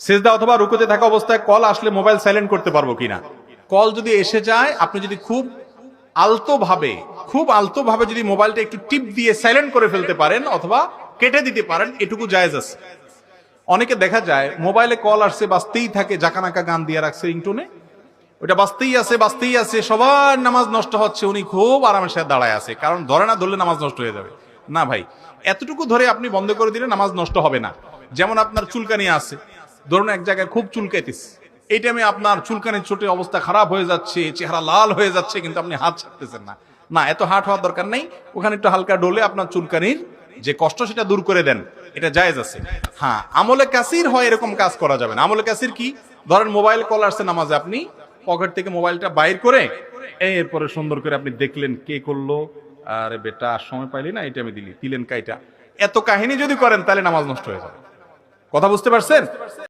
সেজদা অথবা রুকুতে থাকা অবস্থায় কল আসলে মোবাইল সাইলেন্ট করতে পারবো কিনা? কল যদি এসে যায়, আপনি যদি খুব আলতোভাবে যদি মোবাইলটা একটু টিপ দিয়ে সাইলেন্ট করে ফেলতে পারেন অথবা কেটে দিতে পারেন, এটুকু জায়েজ আছে। অনেকে দেখা যায় মোবাইলে কল আসছে, বাজতেই থাকে, জাকানাকা গান দিয়ে রাখছে রিংটোনে, ওটা বাজতেই আছে, সবার নামাজ নষ্ট হচ্ছে, উনি খুব আরামের সাথে দাঁড়ায় আছে, কারণ ধরে না ধরলে নামাজ নষ্ট হয়ে যাবে। না ভাই, এতটুকু ধরে আপনি বন্ধ করে দিলে নামাজ নষ্ট হবে না। যেমন আপনার চুলকানি আছে, ধরুন এক জায়গায় খুব চুলকাইতেছে, এই টাইমে আপনার চুলকানির চোটে অবস্থা খারাপ হয়ে যাচ্ছে, চেহারা লাল হয়ে যাচ্ছে, কিন্তু আপনি হাত ছাড়তেছেন না, না এত হাট হওয়ার দরকার নেই, ওখানে একটু হালকা ডলে আপনার চুলকানির যে কষ্ট সেটা দূর করে দেন, এটা জায়েজ আছে। হ্যাঁ, আমলে কাসির হয় এরকম কাজ করা যাবে না। আমলে কাসির কি? ধরেন মোবাইল কল আসছে নামাজে, আপনি পকেট থেকে মোবাইলটা বাইর করে এরপরে সুন্দর করে আপনি দেখলেন কে করলো, আরে বেটা সময় পাইলি না, এটা আমি দিলেন কাইটা, এত কাহিনী যদি করেন তাহলে নামাজ নষ্ট হয়ে যাবে। কথা বুঝতে পারছেন?